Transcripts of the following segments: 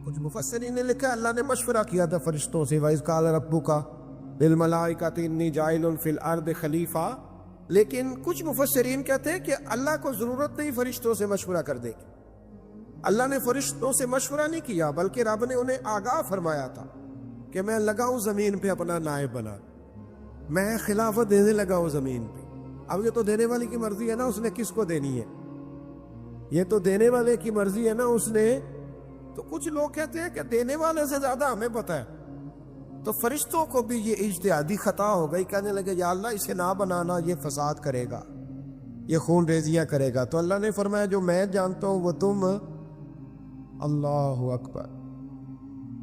کچھ مفسرین نے لکھا اللہ نے مشورہ کیا تھا فرشتوں سے، وَإِذْ قَالَ رَبُّكَ لِلْمَلَائِكَةِ إِنِّي جَاعِلٌ فِي الْأَرْضِ خَلِيفَةً، لیکن کچھ مفسرین کہتے ہیں کہ اللہ کو ضرورت نہیں فرشتوں سے مشورہ کرنے کی، اللہ نے فرشتوں سے مشورہ نہیں کیا، بلکہ رب نے انہیں آگاہ فرمایا تھا کہ میں لگاؤں زمین پہ اپنا نائب بنا، میں خلافت دینے لگا ہوں زمین پہ۔ اب یہ تو دینے والے کی مرضی ہے نا اس نے کس کو دینی ہے، یہ تو دینے والے کی مرضی ہے نا اس نے۔ تو کچھ لوگ کہتے ہیں کہ دینے والے سے زیادہ ہمیں پتہ ہے، تو فرشتوں کو بھی یہ اجتہادی خطا ہو گئی، کہنے لگے یا اللہ اسے نہ بنانا، یہ فساد کرے گا، یہ خون ریزیاں کرے گا۔ تو اللہ نے فرمایا جو میں جانتا ہوں وہ تم، اللہ اکبر۔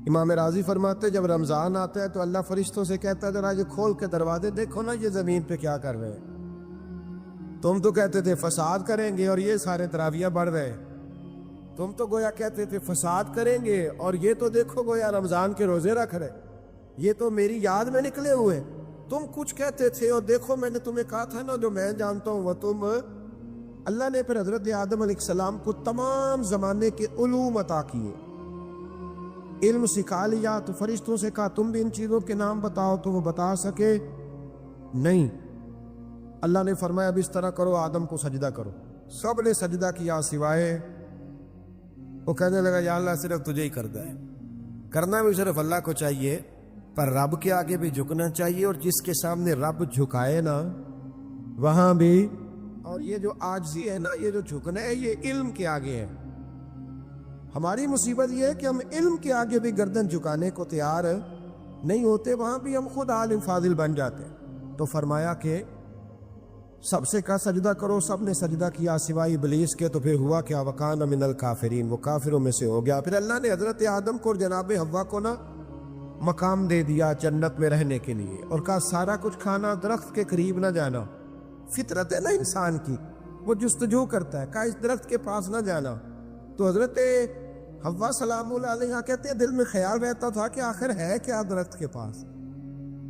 امام راضی فرماتے جب رمضان آتا ہے تو اللہ فرشتوں سے کہتا ہے ذرا یہ کھول کے دروازے دیکھو نا یہ زمین پہ کیا کر رہے ہیں، تم تو کہتے تھے فساد کریں گے اور یہ سارے تراویح بڑھ رہے ہیں، تم تو گویا کہتے تھے فساد کریں گے اور یہ تو دیکھو گویا رمضان کے روزے رکھ رہے، یہ تو میری یاد میں نکلے ہوئے، تم کچھ کہتے تھے اور دیکھو میں نے تمہیں کہا تھا نا جو میں جانتا ہوں وہ تم۔ اللہ نے پھر حضرت آدم علیہ السلام کو تمام زمانے کے علوم عطا کیے، علم سکھا لیا، تو فرشتوں سے کہا تم بھی ان چیزوں کے نام بتاؤ، تو وہ بتا سکے نہیں۔ اللہ نے فرمایا اب اس طرح کرو آدم کو سجدہ کرو، سب نے سجدہ کیا سوائے، وہ کہنے لگا یا اللہ صرف تجھے ہی کرنا ہے، کرنا بھی صرف اللہ کو چاہیے، پر رب کے آگے بھی جھکنا چاہیے، اور جس کے سامنے رب جھکائے نا وہاں بھی، اور یہ جو عاجزی ہے نا، یہ جو جھکنا ہے یہ علم کے آگے ہے۔ ہماری مصیبت یہ ہے کہ ہم علم کے آگے بھی گردن جھکانے کو تیار نہیں ہوتے، وہاں بھی ہم خود عالم فاضل بن جاتے ہیں۔ تو فرمایا کہ سب سے کہا سجدہ کرو، سب نے سجدہ کیا سوائے ابلیس کے، تو پھر ہوا کیا وَكَانَ مِنَ الْكَافِرِينَ، وہ کافروں میں سے ہو گیا۔ پھر اللہ نے حضرت آدم کو اور جناب حوا کو نا مقام دے دیا جنت میں رہنے کے لیے، اور کہا سارا کچھ کھانا، درخت کے قریب نہ جانا، فطرت ہے نا انسان کی، وہ جستجو کرتا ہے، کہا اس درخت کے پاس نہ جانا۔ تو حضرت حوا سلام اللہ علیہ کہتے ہیں دل میں خیال رہتا تھا کہ آخر ہے کیا درخت کے پاس۔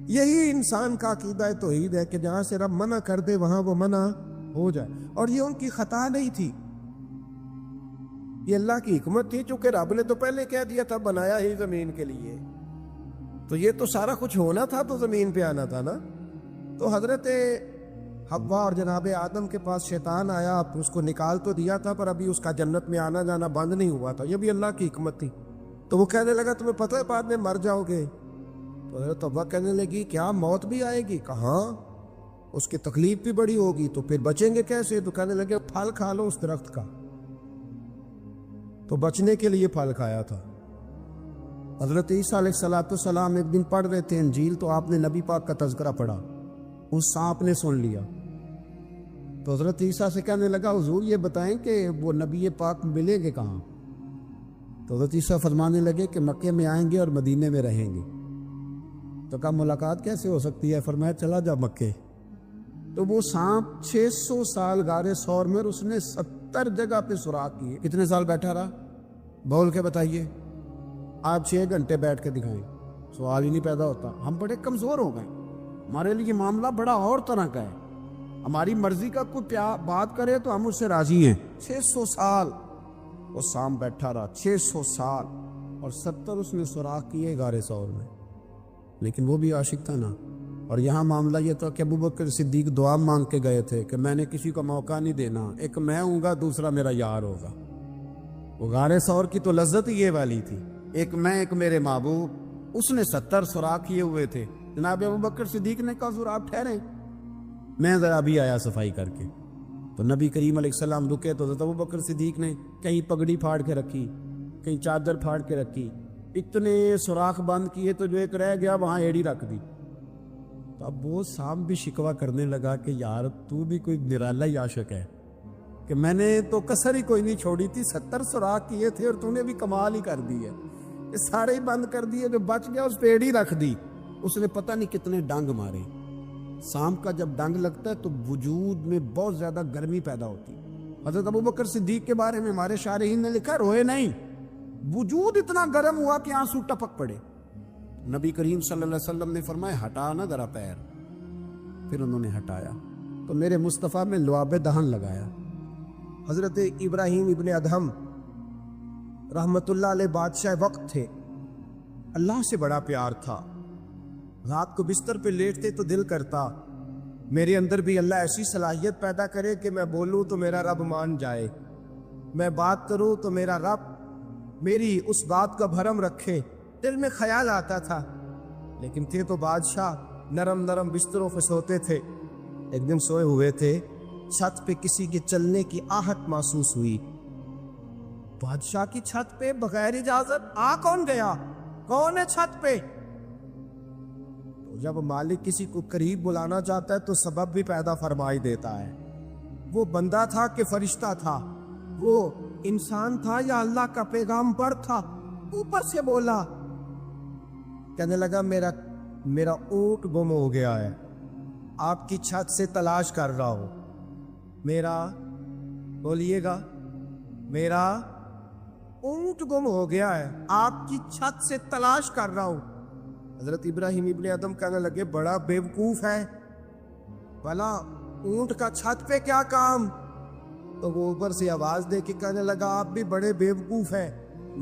یہی انسان کا عقیدہ توحید ہے کہ جہاں سے رب منع کر دے وہاں وہ منع ہو جائے، اور یہ ان کی خطا نہیں تھی، یہ اللہ کی حکمت تھی، چونکہ رب نے تو پہلے کہہ دیا تھا بنایا ہی زمین کے لیے، تو یہ تو سارا کچھ ہونا تھا تو زمین پہ آنا تھا نا۔ تو حضرت حوا اور جناب آدم کے پاس شیطان آیا، اس کو نکال تو دیا تھا پر ابھی اس کا جنت میں آنا جانا بند نہیں ہوا تھا، یہ بھی اللہ کی حکمت تھی۔ تو وہ کہنے لگا تمہیں پتہ ہے بعد میں مر جاؤ گے، تو حضرت حوا کہنے لگی کیا موت بھی آئے گی؟ کہاں، اس کی تکلیف بھی بڑی ہوگی، تو پھر بچیں گے کیسے؟ تو کہنے لگے پھل کھا لو اس درخت کا، تو بچنے کے لیے پھل کھایا تھا۔ حضرت عیسیٰ علیہ السلام ایک دن پڑھ رہے تھے انجیل، تو آپ نے نبی پاک کا تذکرہ پڑھا، اس سانپ نے سن لیا، تو حضرت عیسیٰ سے کہنے لگا حضور یہ بتائیں کہ وہ نبی پاک ملیں گے کہاں؟ تو حضرت عیسیٰ فرمانے لگے کہ مکے میں آئیں گے اور مدینے میں رہیں گے۔ تو کہا ملاقات کیسے ہو سکتی ہے؟ فرمایا چلا جا مکے۔ تو وہ سانپ 600 سال غار ثور میں، اور اس نے 70 جگہ پہ سوراخ کیے۔ کتنے سال بیٹھا رہا؟ بول کے بتائیے، آپ 6 گھنٹے بیٹھ کے دکھائیں، سوال ہی نہیں پیدا ہوتا۔ ہم بڑے کمزور ہو گئے، ہمارے لیے معاملہ بڑا اور طرح کا ہے، ہماری مرضی کا کوئی بات کرے تو ہم اس سے راضی ہیں۔ 600 سال وہ سانپ بیٹھا رہا، 600 سال، اور 70 اس نے سوراخ کیے غار ثور میں، لیکن وہ بھی عاشق تھا نا۔ اور یہاں معاملہ یہ تھا کہ ابوبکر صدیق دعا مانگ کے گئے تھے کہ میں نے کسی کو موقع نہیں دینا، ایک میں ہوں گا دوسرا میرا یار ہوگا۔ وہ غار ثور کی تو لذت ہی یہ والی تھی، ایک میں ایک میرے محبوب۔ اس نے 70 سوراخ کیے ہوئے تھے، جناب ابوبکر صدیق نے کہا حضور آپ ٹھہریں، میں ذرا بھی آیا صفائی کر کے۔ تو نبی کریم علیہ السلام رکے، تو حضرت ابوبکر صدیق نے کہیں پگڑی پھاڑ کے رکھی، کہیں چادر پھاڑ کے رکھی، اتنے سوراخ بند کیے تو جو ایک رہ گیا وہاں ایڑی رکھ دی۔ تو اب وہ سانپ بھی شکوہ کرنے لگا کہ یار تو بھی کوئی نرالا ہی عاشق ہے کہ میں نے تو کسر ہی کوئی نہیں چھوڑی تھی، 70 سوراخ کیے تھے اور تو نے بھی کمال ہی کر دی ہے، یہ سارے ہی بند کر دیے، جو بچ گیا اس پہ ایڑی رکھ دی۔ اس نے پتہ نہیں کتنے ڈنگ مارے۔ سانپ کا جب ڈنگ لگتا ہے تو وجود میں بہت زیادہ گرمی پیدا ہوتی ہے۔ حضرت ابوبکر صدیق کے بارے میں ہمارے شارحین نے لکھا روئے نہیں، وجود اتنا گرم ہوا کہ آنسو ٹپک پڑے۔ نبی کریم صلی اللہ علیہ وسلم نے فرمایا ہٹا نہ ذرا پیر، پھر انہوں نے ہٹایا تو میرے مصطفیٰ میں لعاب دہن لگایا۔ حضرت ابراہیم ابن ادہم رحمت اللہ علیہ بادشاہ وقت تھے، اللہ سے بڑا پیار تھا۔ رات کو بستر پہ لیٹتے تو دل کرتا میرے اندر بھی اللہ ایسی صلاحیت پیدا کرے کہ میں بولوں تو میرا رب مان جائے، میں بات کروں تو میرا رب میری اس بات کا بھرم رکھے۔ دل میں خیال آتا تھا، لیکن تھے تو بادشاہ نرم نرم بستروں پہ سوتے تھے۔ ایک دن سوئے ہوئے تھے، چھت پہ کسی کے چلنے کی آہٹ محسوس ہوئی۔ بادشاہ کی چھت پہ بغیر اجازت آ کون گیا؟ کون ہے چھت پہ؟ جب مالک کسی کو قریب بلانا چاہتا ہے تو سبب بھی پیدا فرمائی دیتا ہے۔ وہ بندہ تھا کہ فرشتہ تھا، وہ انسان تھا یا اللہ کا پیغامبر تھا؟ اوپر سے بولا، کہنے لگا میرا اونٹ گم ہو گیا ہے، آپ کی چھت سے تلاش کر رہا ہوں۔ بولیے گا، میرا اونٹ گم ہو گیا ہے، آپ کی چھت سے تلاش کر رہا ہوں۔ حضرت ابراہیم ابن ادم کہنے لگے بڑا بیوقوف ہے، بھلا اونٹ کا چھت پہ کیا کام؟ تو وہ اوپر سے آواز دے کے کہنے لگا آپ بھی بڑے بیوقوف ہیں،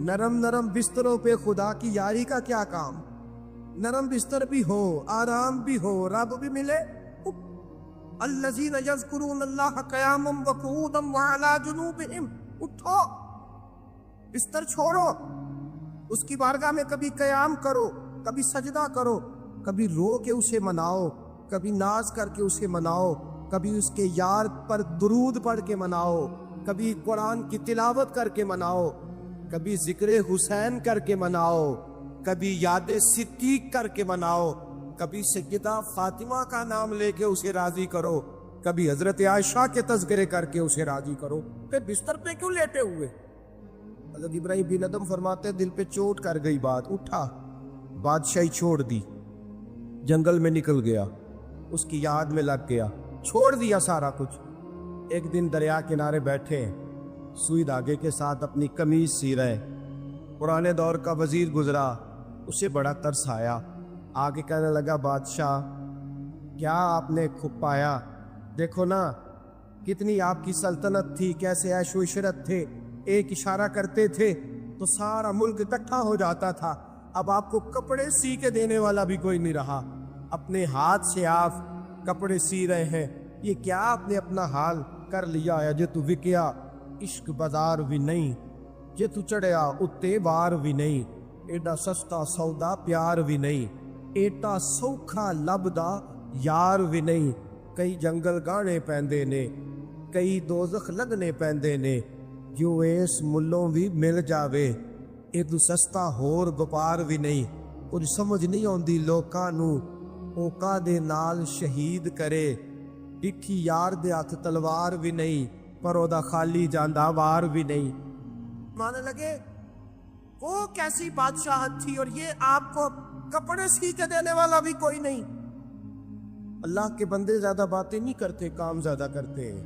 نرم نرم بستروں پہ خدا کی یاری کا کیا کام؟ نرم بستر بھی ہو، آرام بھی ہو، رب بھی ملے۔ الذین یذکرون اللہ قیاما وقعودا وعلی جنوبہم، اٹھو، بستر چھوڑو، اس کی بارگاہ میں کبھی قیام کرو، کبھی سجدہ کرو، کبھی رو کے اسے مناؤ، کبھی ناز کر کے اسے مناؤ، کبھی اس کے یار پر درود پڑھ کے مناؤ، کبھی قرآن کی تلاوت کر کے مناؤ، کبھی ذکر حسین کر کے مناؤ، کبھی یاد صدیق کر کے مناؤ، کبھی سیدہ فاطمہ کا نام لے کے اسے راضی کرو، کبھی حضرت عائشہ کے تذکرے کر کے اسے راضی کرو، پھر بستر پہ کیوں لیٹے ہوئے؟ حضرت ابراہیم بن ادم فرماتے دل پہ چوٹ کر گئی بات، اٹھا، بادشاہی چھوڑ دی، جنگل میں نکل گیا، اس کی یاد میں لگ گیا، چھوڑ دیا سارا کچھ۔ ایک دن دریا کنارے بیٹھے، سوئی دھاگے کے ساتھ اپنی قمیض سی رہے، پرانے دور کا وزیر گزرا، اسے بڑا ترس آیا، آگے کہنے لگا بادشاہ کیا آپ نے کھپ پایا؟ دیکھو نا کتنی آپ کی سلطنت تھی، کیسے عیش و عشرت تھے، ایک اشارہ کرتے تھے تو سارا ملک اکٹھا ہو جاتا تھا، اب آپ کو کپڑے سی کے دینے والا بھی کوئی نہیں رہا، اپنے ہاتھ سے آپ کپڑے سی رہے ہیں، یہ کیا آپ نے اپنا حال کر لیا ہے؟ جے تو وکیا عشق بازار بھی نہیں، جے تو چڑھیا اتے بار بھی نہیں، ایڈا سستا سودا پیار بھی نہیں، ایٹا سوکھا لبدا یار بھی نہیں، کئی جنگل گانے پیندے نے، کئی دوزخ لگنے پیندے نے، جو اس ملوں بھی مل جاوے، ایدو سستا ہور گپار بھی نہیں، کچھ سمجھ نہیں آندی لوکاں نوں، اوکا دے نال شہید کرے، ڈٹھی یار دے ہاتھ تلوار بھی نہیں، پر او دا خالی جاندہ وار بھی نہیں۔ مانے لگے وہ کیسی بادشاہت تھی اور یہ آپ کو کپڑے سی کے دینے والا بھی کوئی نہیں۔ اللہ کے بندے زیادہ باتیں نہیں کرتے، کام زیادہ کرتے ہیں،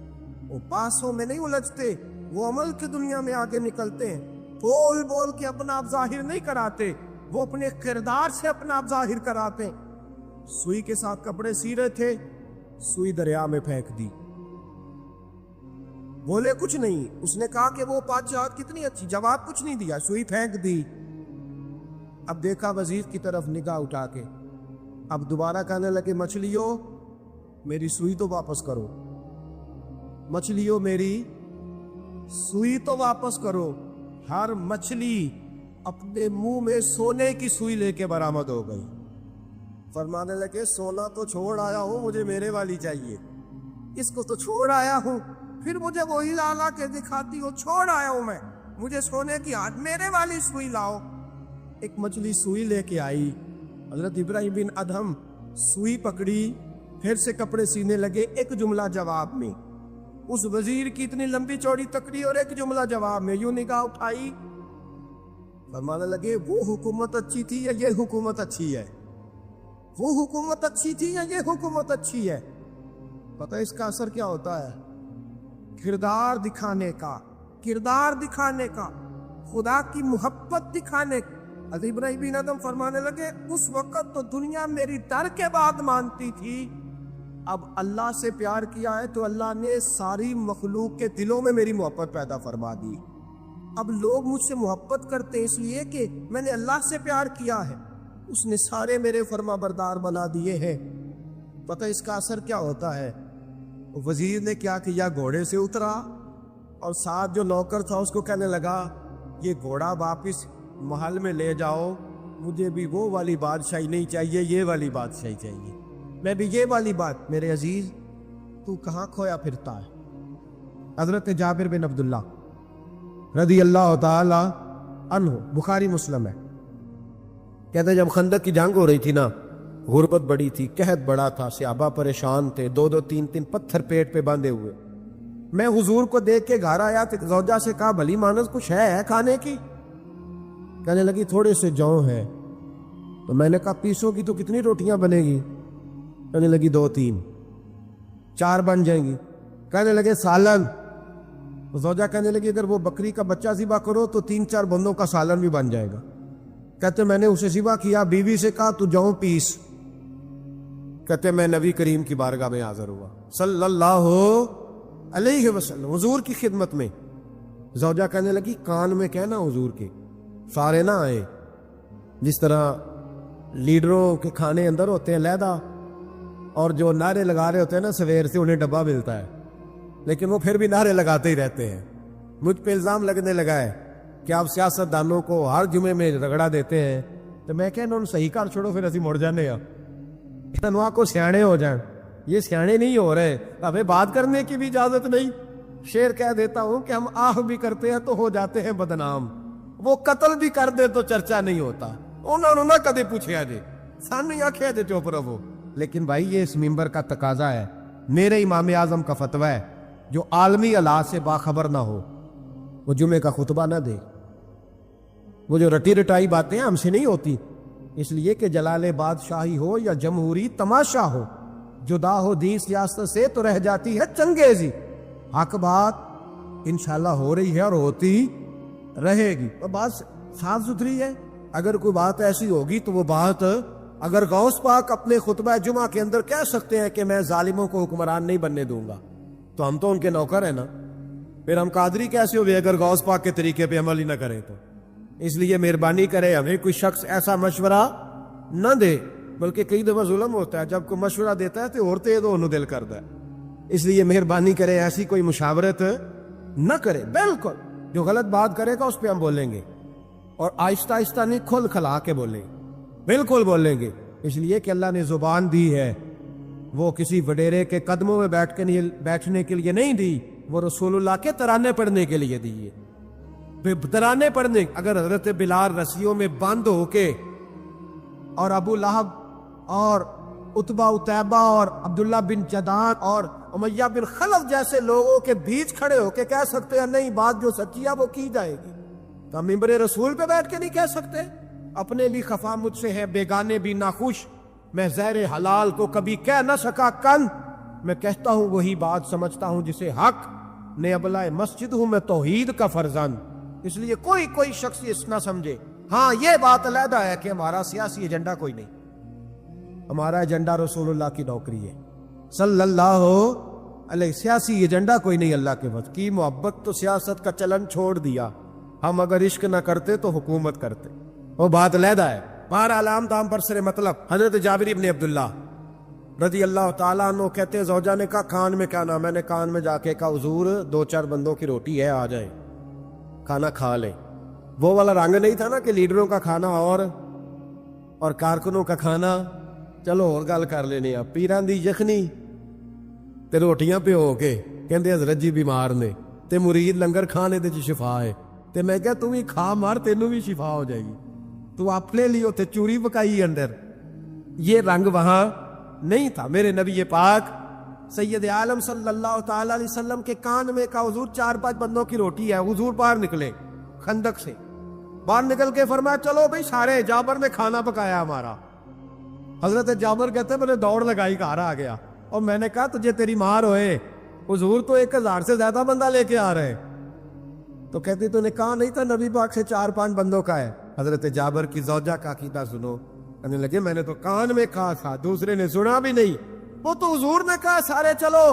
وہ پاسوں میں نہیں الجھتے، وہ عمل کی دنیا میں آگے نکلتے ہیں، بول بول کے اپنا آپ ظاہر نہیں کراتے، وہ اپنے کردار سے اپنا آپ ظاہر کراتے ہیں۔ سوئی کے ساتھ کپڑے سی رہے تھے، سوئی دریا میں پھینک دی، بولے کچھ نہیں، اس نے کہا کہ وہ بادشاہت کتنی اچھی، جواب کچھ نہیں دیا، سوئی پھینک دی۔ اب دیکھا وزیر کی طرف نگاہ اٹھا کے، اب دوبارہ کہنے لگے مچھلیوں میری سوئی تو واپس کرو، مچھلیوں میری سوئی تو واپس کرو۔ ہر مچھلی اپنے منہ میں سونے کی سوئی لے کے برآمد ہو گئی، فرمانے لگے سونا تو چھوڑ آیا ہوں، مجھے میرے والی چاہیے، اس کو تو چھوڑ آیا ہوں، پھر مجھے وہی لا لا کے دکھاتی ہو، چھوڑ آیا ہوں میں، مجھے سونے کی ہاتھ میرے والی سوئی لاؤ۔ ایک مچھلی سوئی لے کے آئی، حضرت ابراہیم بن ادھم سوئی پکڑی، پھر سے کپڑے سینے لگے، ایک جملہ جواب میں، اس وزیر کی اتنی لمبی چوڑی تکڑی اور ایک جملہ جواب میں، یوں نگاہ اٹھائی، فرمانے لگے وہ حکومت اچھی تھی یا یہ حکومت اچھی ہے؟ وہ حکومت اچھی تھی یا یہ حکومت اچھی ہے؟ پتہ اس کا اثر کیا ہوتا ہے؟ کردار دکھانے کا، کردار دکھانے کا، خدا کی محبت دکھانے کا۔ حضرت ابراہیم بن ادم فرمانے لگے اس وقت تو دنیا میری در کے بعد مانتی تھی، اب اللہ سے پیار کیا ہے تو اللہ نے ساری مخلوق کے دلوں میں میری محبت پیدا فرما دی۔ اب لوگ مجھ سے محبت کرتے ہیں اس لیے کہ میں نے اللہ سے پیار کیا ہے، اس نے سارے میرے فرما بردار بنا دیے ہیں۔ پتہ اس کا اثر کیا ہوتا ہے؟ وزیر نے کیا کیا، گھوڑے سے اترا اور ساتھ جو نوکر تھا اس کو کہنے لگا یہ گھوڑا واپس محل میں لے جاؤ، مجھے بھی وہ والی بادشاہی نہیں چاہیے، یہ والی بادشاہی چاہیے، میں بھی یہ والی بات۔ میرے عزیز تو کہاں کھویا پھرتا ہے؟ حضرت جابر بن عبداللہ رضی اللہ تعالی عنہ، بخاری مسلم ہے، کہتے ہیں جب خندق کی جنگ ہو رہی تھی نا، غربت بڑی تھی، قحط بڑا تھا، صحابہ پریشان تھے، 2-2 3 پتھر پیٹ پہ باندھے ہوئے۔ میں حضور کو دیکھ کے گھر آیا تو زوجہ سے کہا بھلی مانس کچھ ہے کھانے کی؟ کہنے لگی تھوڑے سے جو ہیں۔ تو میں نے کہا پیسوں کی تو کتنی روٹیاں بنے گی؟ کہنے لگی 2-3، 4 بن جائیں گی۔ کہنے لگے سالن؟ زوجہ کہنے لگی اگر وہ بکری کا بچہ ذبح کرو تو 3-4 بندوں کا سالن بھی بن جائے گا۔ کہتے میں نے اسے ذبح کیا، بیوی سے کہا تو جاؤ پیس۔ کہتے میں نبی کریم کی بارگاہ میں حاضر ہوا صلی اللہ علیہ وسلم، حضور کی خدمت میں۔ زوجہ کہنے لگی کان میں کہنا حضور کے، سارے نہ آئے، جس طرح لیڈروں کے کھانے اندر ہوتے ہیں علیحدہ، اور جو نعرے لگا رہے ہوتے ہیں نا سویر سے انہیں ڈبہ ملتا ہے، لیکن وہ پھر بھی نعرے لگاتے ہی رہتے ہیں۔ مجھ پہ الزام لگنے لگا ہے کہ آپ سیاست دانوں کو ہر جمعے میں رگڑا دیتے ہیں، تو میں کہنا انہوں صحیح کر چھوڑو، پھر اسی مڑ جانے ہیں تنوا کو سیانے ہو جائیں۔ یہ سیانے نہیں ہو رہے، ہمیں بات کرنے کی بھی اجازت نہیں۔ شعر کہہ دیتا ہوں کہ ہم آہ بھی کرتے ہیں تو ہو جاتے ہیں بدنام، وہ قتل بھی کر دے تو چرچا نہیں ہوتا۔ انہوں نے نہ کدے پوچھا جی، سانو ہی آخیا جی چپ رہو۔ لیکن بھائی یہ اس ممبر کا تقاضا ہے، میرے امام اعظم کا فتویٰ ہے، جو عالمی حالات سے باخبر نہ ہو وہ جمعے کا خطبہ نہ دے۔ وہ جو رٹی رٹائی باتیں ہم سے نہیں ہوتی، اس لیے کہ جلال بادشاہی ہو یا جمہوری تماشا ہو، جدا ہو دین سیاست سے تو رہ جاتی ہے چنگیزی۔ حق بات انشاءاللہ ہو رہی ہے اور ہوتی رہے گی، اور بات صاف ستھری ہے۔ اگر کوئی بات ایسی ہوگی تو وہ بات، اگر غوث پاک اپنے خطبہ جمعہ کے اندر کہہ سکتے ہیں کہ میں ظالموں کو حکمران نہیں بننے دوں گا، تو ہم تو ان کے نوکر ہیں نا، پھر ہم قادری کیسے ہوئے اگر غوث پاک کے طریقے پہ عمل ہی نہ کریں تو؟ اس لیے مہربانی کرے ہمیں کوئی شخص ایسا مشورہ نہ دے، بلکہ کئی دفعہ ظلم ہوتا ہے، جب کوئی مشورہ دیتا ہے تو اور تیز انہوں دل کرتا ہے۔ اس لیے مہربانی کرے ایسی کوئی مشاورت نہ کرے۔ بالکل جو غلط بات کرے گا اس پہ ہم بولیں گے، اور آہستہ آہستہ نہیں، کھل کھلا کے بولیں گے، بالکل بولیں گے، اس لیے کہ اللہ نے زبان دی ہے، وہ کسی وڈیرے کے قدموں میں بیٹھنے کے لیے نہیں دی، وہ رسول اللہ کے ترانے پڑھنے کے لیے دی ہے۔ ترانے پڑھنے، اگر حضرت بلال رسیوں میں بند ہو کے اور ابو لہب اور عتبہ اتیبہ اور عبداللہ بن جدان اور امیہ بن خلف جیسے لوگوں کے بیچ کھڑے ہو کے کہہ سکتے ہیں نہیں بات جو سچی ہے وہ کی جائے گی، تو ہم ممبر رسول پہ بیٹھ کے نہیں کہہ سکتے؟ اپنے بھی خفا مجھ سے ہے، بیگانے بھی ناخوش، میں زہر حلال کو کبھی کہہ نہ سکا کن، میں کہتا ہوں وہی بات سمجھتا ہوں جسے حق نے ابلہ مسجد ہوں میں توحید کا فرزند۔ اس لیے کوئی شخص یہ نہ سمجھے، ہاں یہ بات علیحدہ ہے کہ ہمارا سیاسی ایجنڈا کوئی نہیں، ہمارا ایجنڈا رسول اللہ کی نوکری ہے صلی اللہ علیہ، سیاسی ایجنڈا کوئی نہیں۔ اللہ کے وقت کی محبت تو سیاست کا چلن چھوڑ دیا، ہم اگر عشق نہ کرتے تو حکومت کرتے، وہ بات علیحدہ ہے۔ بہرحال عام دام پر سر مطلب، حضرت جابر بن عبداللہ رضی اللہ تعالیٰ عنہ کہتے ہیں زوجہ نے کہا کان میں کیا نام، میں نے کان میں جا کے کہا حضور 2-4 بندوں کی روٹی ہے، آ جائیں کھانا کھا لیں۔ وہ والا رنگ نہیں تھا نا کہ لیڈروں کا کھانا اور کارکنوں کا کھانا، چلو اور گل کر لینے، آپ پیران دی یخنی تے روٹیاں پہ ہو کے کہندے حضرت جی بیمار نے تے مرید لنگر کھانے دے شفا ہے، تے میں کہا تم ہی کھا مار تینوں بھی شفا ہو جائے گی، تو اپنے لیے اتنے چوری پکائی اندر۔ یہ رنگ وہاں نہیں تھا۔ میرے نبی پاک سید عالم صلی اللہ تعالی علیہ وسلم کے کان میں کہا حضور 4-5 بندوں کی روٹی ہے۔ حضور باہر نکلے خندق سے، باہر نکل کے فرمایا چلو بھائی سارے، جابر نے کھانا پکایا ہمارا۔ حضرت جابر کہتے ہیں میں نے دوڑ لگائی، گھر آ گیا، اور میں نے کہا تجھے تیری مار ہوئے، حضور تو 1000 سے زیادہ بندہ لے کے آ رہے۔ تو کہتی تو نے کہا نہیں تھا نبی پاک سے 4-5 بندوں کا ہے۔ حضرت جابر کی زوجہ کا عقیدہ سنو، کہنے لگے میں نے تو کان میں کہا تھا، دوسرے نے سنا بھی نہیں، وہ تو حضور نے کہا سارے چلو،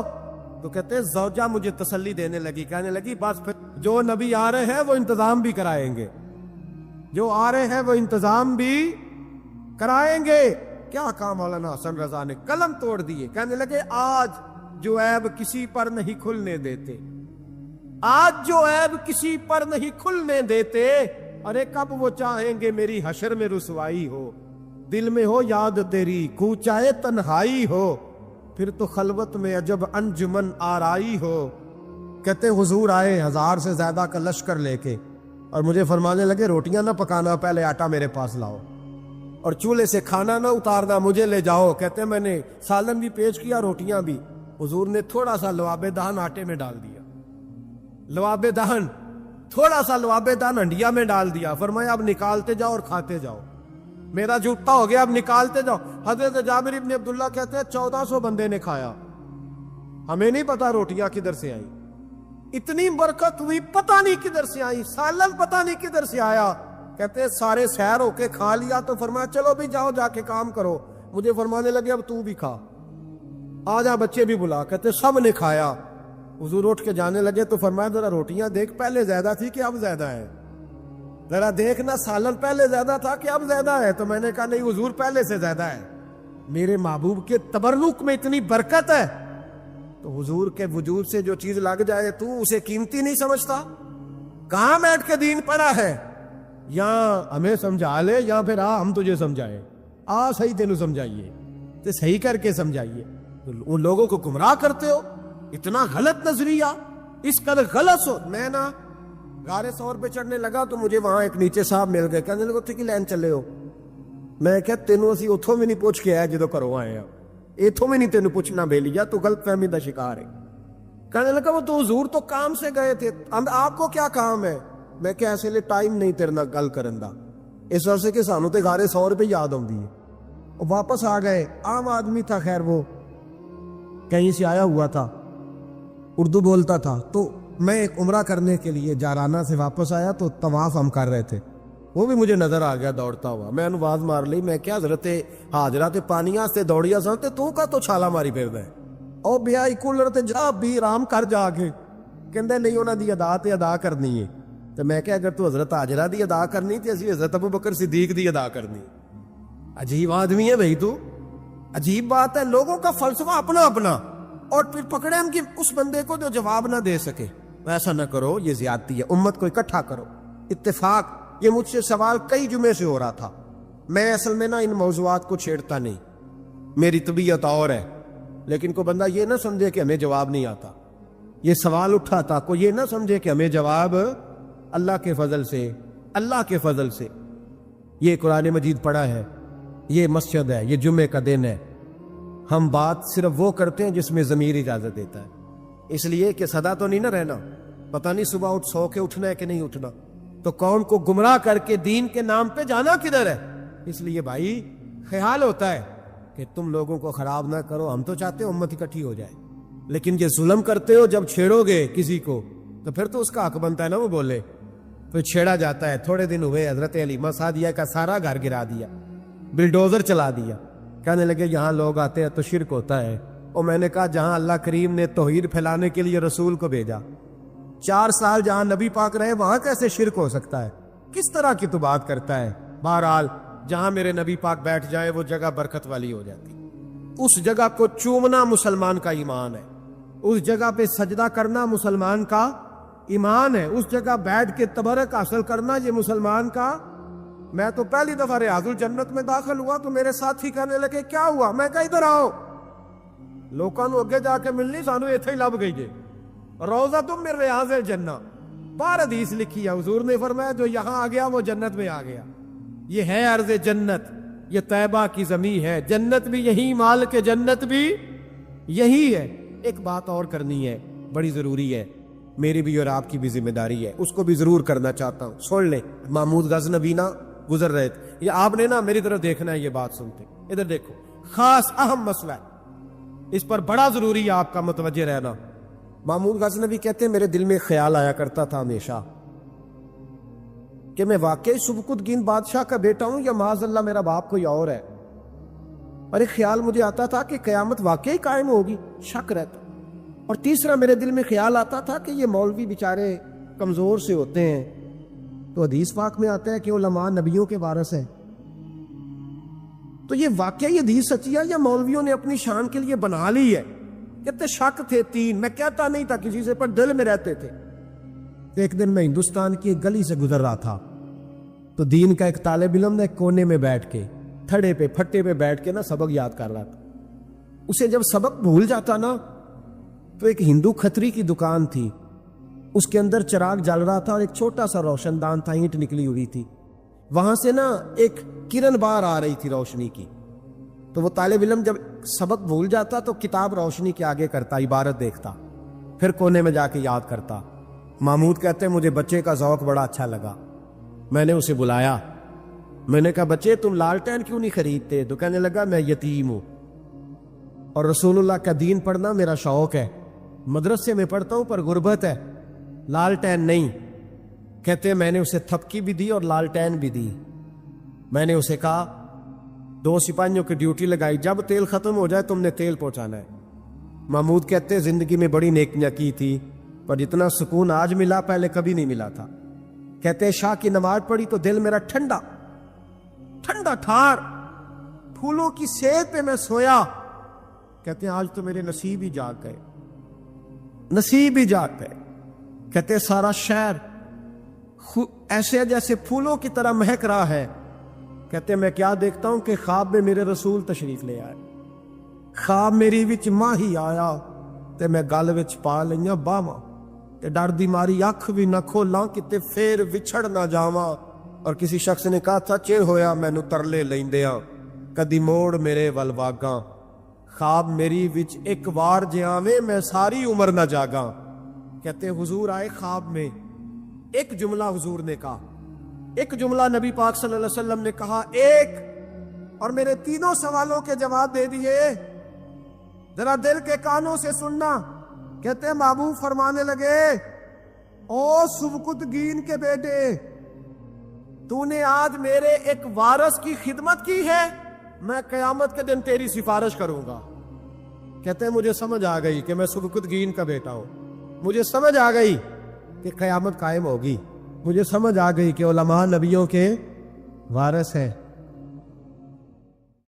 تو کہتے ہیں زوجہ مجھے تسلی دینے لگی، کہنے لگی بس پھر جو نبی آ رہے ہیں وہ انتظام بھی کرائیں گے، جو آ رہے ہیں وہ انتظام بھی کرائیں گے۔ کیا کام مولانا حسن رضا نے قلم توڑ دیے، کہنے لگے آج جو عیب کسی پر نہیں کھلنے دیتے، آج جو عیب کسی پر نہیں کھلنے دیتے، ارے کب وہ چاہیں گے میری حشر میں رسوائی ہو، دل میں ہو یاد تیری کوچائے تنہائی ہو، پھر تو خلوت میں عجب انجمن آرائی ہو۔ کہتے حضور آئے 1000 سے زیادہ کا لشکر لے کے، اور مجھے فرمانے لگے روٹیاں نہ پکانا، پہلے آٹا میرے پاس لاؤ، اور چولہے سے کھانا نہ اتارنا، مجھے لے جاؤ۔ کہتے میں نے سالن بھی پیش کیا، روٹیاں بھی۔ حضور نے تھوڑا سا لواب دہن آٹے میں ڈال دیا، لواب دہن، تھوڑا سا لواب دہن ہنڈیا میں ڈال دیا، فرمایا اب نکالتے جاؤ اور کھاتے جاؤ، میرا جھوٹا ہو گیا، اب نکالتے جاؤ۔ حضرت جابر ابن عبداللہ کہتے ہیں 1400 بندے نے کھایا، ہمیں نہیں پتا روٹیاں کدھر سے آئی، اتنی برکت ہوئی پتہ نہیں کدھر سے آئی، سالن پتہ نہیں کدھر سے آیا۔ کہتے ہیں سارے سیر ہو کے کھا لیا تو فرمایا چلو بھی جاؤ جا کے کام کرو، مجھے فرمانے لگے اب تو بھی کھا، آ جا بچے بھی بلا۔ کہتے سب نے کھایا، حضور اٹھ کے جانے لگے تو فرمایا ذرا روٹیاں دیکھ، پہلے زیادہ تھی کہ اب زیادہ ہے، ذرا دیکھنا سالن پہلے زیادہ تھا کہ اب زیادہ ہے۔ تو میں نے کہا نہیں حضور پہلے سے زیادہ ہے، میرے محبوب کے تبرک میں اتنی برکت ہے۔ تو حضور کے وجود سے جو چیز لگ جائے تو اسے قیمتی نہیں سمجھتا؟ کہاں بیٹھ کے دین پڑھا ہے؟ یا ہمیں سمجھا لے یا پھر ہم تجھے سمجھائیں، صحیح تینوں سمجھائیے تو صحیح کر کے سمجھائیے۔ ان لوگوں کو گمراہ کرتے ہو، اتنا غلط نظریہ، اس قدر غلط ہو۔ میں نا غار ثور پہ چڑھنے لگا تو مجھے وہاں ایک نیچے صاحب مل گئے، کہنے لگے کی لین چلے ہو؟ میں کہ تینوں اسی اتھوں میں نہیں پوچھ کے آیا جدو کرو آئے ہیں، اتھوں میں نہیں تینوں پوچھنا بے لیا، تو غلط فہمی دا شکار ہے۔ کہنے لگا وہ تو حضور تو کام سے گئے تھے، آپ کو کیا کام ہے؟ میں کہ ایسے لئے ٹائم نہیں تیرے نال گل کرن دا، اس وجہ سے کہ سانوں تے غار ثور پہ یاد آندی ہے۔ وہ واپس آ گئے، عام آدمی تھا، خیر وہ کہیں سے آیا ہوا تھا، اردو بولتا تھا۔ تو میں ایک عمرہ کرنے کے لیے جارانہ سے واپس آیا تو طواف ہم کر رہے تھے، وہ بھی مجھے نظر آ گیا دوڑتا ہوا، میں انہوں آواز مار لی، میں کیا حضرت حاجرہ تے پانی آستے دوڑیا سن تے تو کا تو چھالا ماری پھر دے او بیائی کولر تے جا بھی رام کر جا کے، کہندے نہیں انہاں دی ادا تے ادا کرنی ہے۔ تو میں کہ اگر تو حضرت حاجرہ دی ادا کرنی تے اسی حضرت ابوبکر صدیق دی ادا کرنی۔ عجیب آدمی ہے بھائی تو، عجیب بات ہے، لوگوں کا فلسفہ اپنا اپنا، اور پھر پکڑے ہم کہ اس بندے کو جو جواب نہ دے سکے۔ ایسا نہ کرو، یہ زیادتی ہے، امت کو اکٹھا کرو، اتفاق۔ یہ مجھ سے سوال کئی جمعے سے ہو رہا تھا، میں اصل میں نا ان موضوعات کو چھیڑتا نہیں، میری طبیعت اور ہے، لیکن کوئی بندہ یہ نہ سمجھے کہ ہمیں جواب نہیں آتا۔ یہ سوال اٹھا تھا، کوئی یہ نہ سمجھے کہ ہمیں جواب اللہ کے فضل سے، اللہ کے فضل سے۔ یہ قرآن مجید پڑھا ہے، یہ مسجد ہے، یہ جمعے کا دن ہے، ہم بات صرف وہ کرتے ہیں جس میں ضمیر اجازت دیتا ہے، اس لیے کہ سدا تو نہیں نہ رہنا، پتہ نہیں صبح اٹھ سو کے اٹھنا ہے کہ نہیں اٹھنا، تو قوم کو گمراہ کر کے دین کے نام پہ جانا کدھر ہے؟ اس لیے بھائی خیال ہوتا ہے کہ تم لوگوں کو خراب نہ کرو، ہم تو چاہتے ہیں امت اکٹھی ہو جائے، لیکن یہ ظلم کرتے ہو، جب چھیڑو گے کسی کو تو پھر تو اس کا حق بنتا ہے نا وہ بولے، پھر چھیڑا جاتا ہے۔ تھوڑے دن ہوئے حضرت حلیمہ سعدیہ کا سارا گھر گرا دیا، بلڈوزر چلا دیا، کہنے لگے یہاں لوگ آتے ہیں تو شرک ہوتا ہے۔ اور میں نے کہا جہاں اللہ کریم نے توحید پھیلانے کے لیے رسول کو بھیجا، 4 سال جہاں نبی پاک رہے، وہاں کیسے شرک ہو سکتا ہے؟ کس طرح کی تو بات کرتا ہے؟ بہرحال جہاں میرے نبی پاک بیٹھ جائے وہ جگہ برکت والی ہو جاتی، اس جگہ کو چومنا مسلمان کا ایمان ہے، اس جگہ پہ سجدہ کرنا مسلمان کا ایمان ہے، اس جگہ بیٹھ کے تبرک حاصل کرنا یہ مسلمان کا۔ میں تو پہلی دفعہ ریاض الجنت میں داخل ہوا تو میرے ساتھی کہنے لگے کیا ہوا؟ میں کہا ادھر آؤ، لوکاں نوں اگے جا کے ملنی، سانو ایتھے ہی لب گئی جے، روضۃ من ریاض الجنہ، بار حدیث لکھی ہے، حضور نے فرمایا جو یہاں آ گیا وہ جنت میں آ گیا۔ یہ ہے عرض جنت، یہ طیبہ کی زمین ہے، جنت بھی یہی، مال کے جنت بھی یہی ہے۔ ایک بات اور کرنی ہے، بڑی ضروری ہے، میری بھی اور آپ کی بھی ذمہ داری ہے، اس کو بھی ضرور کرنا چاہتا ہوں، سن لیں۔ محمود غزنوی نا گزر رہے تھے، یہ آپ نے نا میری طرف دیکھنا ہے، یہ بات سنتے ادھر دیکھو، خاص اہم مسئلہ ہے، اس پر بڑا ضروری ہے آپ کا متوجہ رہنا۔ محمود غزنوی کہتے ہیں میرے دل میں خیال آیا کرتا تھا ہمیشہ کہ میں واقعی سبکتگین بادشاہ کا بیٹا ہوں یا معاذ اللہ میرا باپ کوئی اور ہے، اور ایک خیال مجھے آتا تھا کہ قیامت واقعی قائم ہوگی، شک رہتا، اور تیسرا میرے دل میں خیال آتا تھا کہ یہ مولوی بیچارے کمزور سے ہوتے ہیں، تو حدیث پاک میں آتا ہے کہ علماء نبیوں کے وارث ہیں، تو یہ واقعہ یہ حدیث سچی ہے یا مولویوں نے اپنی شان کے لیے بنا لی ہے؟ کہتے شک تھے تین، میں کہتا نہیں تھا کسی سے، پر دل میں رہتے تھے۔ ایک دن میں ہندوستان کی ایک گلی سے گزر رہا تھا، تو دین کا ایک طالب علم نے ایک کونے میں بیٹھ کے تھڑے پہ پھٹے پہ بیٹھ کے نا سبق یاد کر رہا تھا۔ اسے جب سبق بھول جاتا نا تو ایک ہندو کھتری کی دکان تھی، اس کے اندر چراغ جل رہا تھا اور ایک چھوٹا سا روشن دان تھا، اینٹ نکلی ہوئی تھی، وہاں سے نا ایک کرن باہر آ رہی تھی روشنی کی۔ تو وہ طالب علم جب سبق بھول جاتا تو کتاب روشنی کے آگے کرتا، عبارت دیکھتا، پھر کونے میں جا کے یاد کرتا۔ محمود کہتے مجھے بچے کا ذوق بڑا اچھا لگا، میں نے اسے بلایا، میں نے کہا بچے تم لالٹین کیوں نہیں خریدتے؟ تو کہنے لگا میں یتیم ہوں اور رسول اللہ کا دین پڑھنا میرا شوق ہے، مدرسے میں پڑھتا ہوں پر غربت ہے، لالٹین نہیں۔ کہتے میں نے اسے تھپکی بھی دی اور لالٹین بھی دی۔ میں نے اسے کہا 2 سپاہیوں کی ڈیوٹی لگائی، جب تیل ختم ہو جائے تم نے تیل پہنچانا ہے۔ محمود کہتے زندگی میں بڑی نیکیاں کی تھی پر جتنا سکون آج ملا پہلے کبھی نہیں ملا تھا۔ کہتے شاہ کی نماز پڑھی تو دل میرا ٹھنڈا ٹھنڈا ٹھار، پھولوں کی سیت پہ میں سویا۔ کہتے ہیں آج تو میرے نصیب ہی جاگ گئے، نصیب ہی جاگ گئے۔ کہتے سارا شہر ایسے جیسے پھولوں کی طرح مہک رہا ہے۔ کہتے میں کیا دیکھتا ہوں کہ خواب میں میرے رسول تشریف لے آئے، خواب میری وچ ماہی آیا تے میں گل وچ پا لئیاں باواں تے ڈر دی ماری اکھ بھی نہ کھولاں کتے پھر وچھڑ نہ جاواں۔ اور کسی شخص نے کہا تھا چر ہویا مینوں ترلے لیندیاں کدی موڑ میرے ول واگاں، خواب میری وچ ایک وار جے آویں میں ساری عمر نہ جاگاں۔ کہتے حضور آئے خواب میں، ایک جملہ حضور نے کہا، ایک جملہ نبی پاک صلی اللہ علیہ وسلم نے کہا ایک، اور میرے تینوں سوالوں کے جواب دے دیے، ذرا دل کے کانوں سے سننا۔ کہتے ہیں محبوب فرمانے لگے او سبکتگین کے بیٹے، تو نے آج میرے ایک وارث کی خدمت کی ہے، میں قیامت کے دن تیری سفارش کروں گا۔ کہتے ہیں مجھے سمجھ آ گئی کہ میں سبکتگین کا بیٹا ہوں، مجھے سمجھ آ گئی کہ قیامت قائم ہوگی، مجھے سمجھ آ گئی کہ علماء نبیوں کے وارث ہیں۔